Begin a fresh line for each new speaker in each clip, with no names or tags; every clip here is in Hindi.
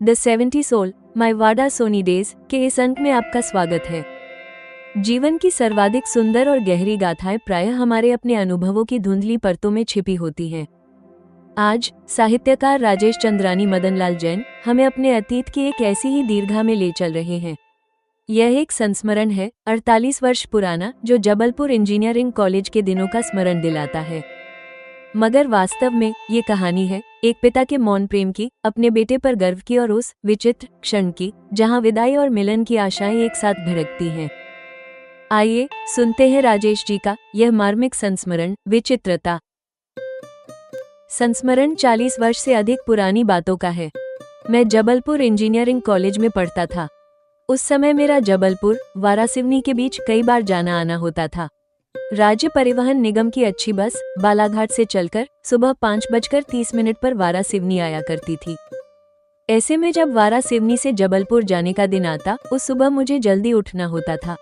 द 70 सोल माई वाडा सोनी डेज के इस अंक में आपका स्वागत है। जीवन की सर्वाधिक सुंदर और गहरी गाथाएं प्रायः हमारे अपने अनुभवों की धुंधली परतों में छिपी होती हैं। आज साहित्यकार राजेश चंद्रानी मदनलाल जैन हमें अपने अतीत की एक ऐसी ही दीर्घा में ले चल रहे हैं। यह एक संस्मरण है 48 वर्ष पुराना, जो जबलपुर इंजीनियरिंग कॉलेज के दिनों का स्मरण दिलाता है। मगर वास्तव में ये कहानी है एक पिता के मौन प्रेम की, अपने बेटे पर गर्व की और उस विचित्र क्षण की जहां विदाई और मिलन की आशाएं एक साथ भिड़कती हैं। आइए सुनते हैं राजेश जी का यह मार्मिक संस्मरण, विचित्रता। संस्मरण 40 वर्ष से अधिक पुरानी बातों का है। मैं जबलपुर इंजीनियरिंग कॉलेज में पढ़ता था। उस समय मेरा जबलपुर वारासिवनी के बीच कई बार जाना आना होता था। राज्य परिवहन निगम की अच्छी बस बालाघाट से चलकर सुबह 5:30 पर वारासिवनी आया करती थी। ऐसे में जब वारासिवनी से जबलपुर जाने का दिन आता, उस सुबह मुझे जल्दी उठना होता था।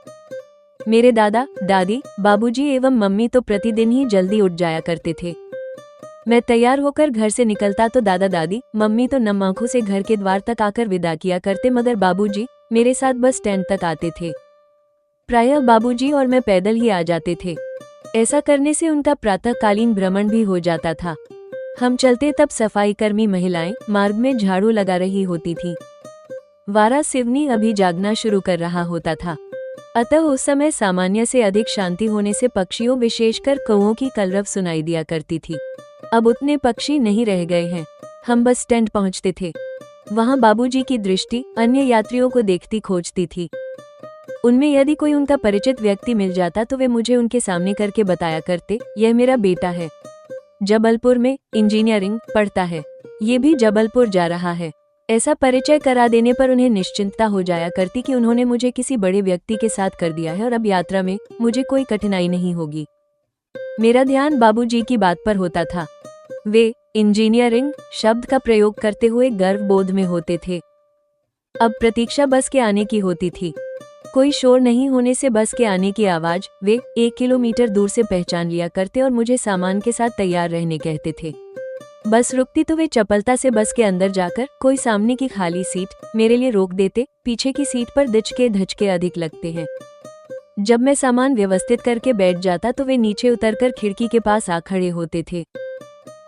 मेरे दादा, दादी, बाबूजी एवं मम्मी तो प्रतिदिन ही जल्दी उठ जाया करते थे। मैं तैयार होकर घर से निकलता तो दादा दादी, मम्मी तो नम आंखों से घर के द्वार तक आकर विदा किया करते, मगर बाबूजी मेरे साथ बस स्टैंड तक आते थे। प्रायः बाबूजी और मैं पैदल ही आ जाते थे। ऐसा करने से उनका प्रातःकालीन भ्रमण भी हो जाता था। हम चलते तब सफाई कर्मी महिलाएं मार्ग में झाड़ू लगा रही होती थीं। वारासिवनी अभी जागना शुरू कर रहा होता था, अतः उस समय सामान्य से अधिक शांति होने से पक्षियों, विशेषकर कौओं की कलरव सुनाई दिया करती थी। अब उतने पक्षी नहीं रह गए हैं। हम बस स्टैंड पहुंचते थे। वहां बाबूजी की दृष्टि अन्य यात्रियों को देखती खोजती थी। उनमें यदि कोई उनका परिचित व्यक्ति मिल जाता तो वे मुझे उनके सामने करके बताया करते, यह मेरा बेटा है, जबलपुर में इंजीनियरिंग पढ़ता है, ये भी जबलपुर जा रहा है। ऐसा परिचय करा देने पर उन्हें निश्चिंतता हो जाया करती कि उन्होंने मुझे किसी बड़े व्यक्ति के साथ कर दिया है और अब यात्रा में मुझे कोई कठिनाई नहीं होगी। मेरा ध्यान बाबूजी की बात पर होता था। वे इंजीनियरिंग शब्द का प्रयोग करते हुए गर्व बोध में होते थे। अब प्रतीक्षा बस के आने की होती थी। कोई शोर नहीं होने से बस के आने की आवाज वे 1 किलोमीटर दूर से पहचान लिया करते और मुझे सामान के साथ तैयार रहने कहते थे। बस रुकती तो वे चपलता से बस के अंदर जाकर कोई सामने की खाली सीट मेरे लिए रोक देते। पीछे की सीट पर दिचके धचके अधिक लगते हैं। जब मैं सामान व्यवस्थित करके बैठ जाता तो वे नीचे उतरकर खिड़की के पास आ खड़े होते थे।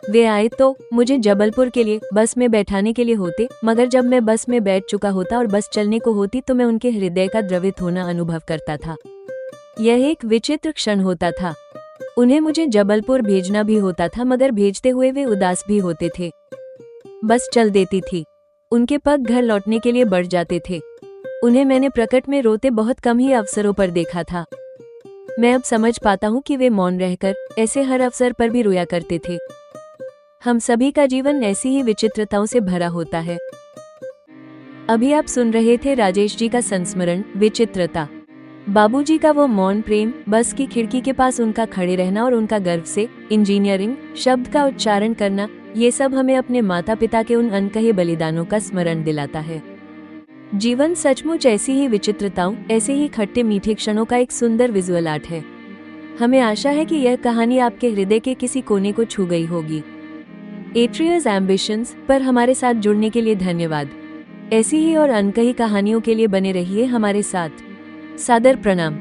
वे आए तो मुझे जबलपुर के लिए बस में बैठाने के लिए होते, मगर जब मैं बस में बैठ चुका होता और बस चलने को होती तो मैं उनके हृदय का द्रवित होना अनुभव करता था। यह एक विचित्र क्षण होता था। उन्हें मुझे जबलपुर भेजना भी होता था, मगर भेजते हुए वे उदास भी होते थे। बस चल देती थी। उनके पग घर लौटने के लिए बढ़ जाते थे। उन्हें मैंने प्रकट में रोते बहुत कम ही अवसरों पर देखा था। मैं अब समझ पाता हूँ कि वे मौन रहकर ऐसे हर अवसर पर भी रोया करते थे। हम सभी का जीवन ऐसी ही विचित्रताओं से भरा होता है। अभी आप सुन रहे थे राजेश जी का संस्मरण, विचित्रता। बाबूजी का वो मौन प्रेम, बस की खिड़की के पास उनका खड़े रहना और उनका गर्व से इंजीनियरिंग शब्द का उच्चारण करना, ये सब हमें अपने माता पिता के उन अनकहे बलिदानों का स्मरण दिलाता है। जीवन सचमुच ऐसी ही विचित्रताओं, ऐसे ही खट्टे मीठे क्षणों का एक सुंदर विजुअल आर्ट है। हमें आशा है कि यह कहानी आपके हृदय के किसी कोने को छू गई होगी। एट्रियस एम्बिशंस पर हमारे साथ जुड़ने के लिए धन्यवाद। ऐसी ही और अनकही कहानियों के लिए बने रहिए हमारे साथ। सादर प्रणाम।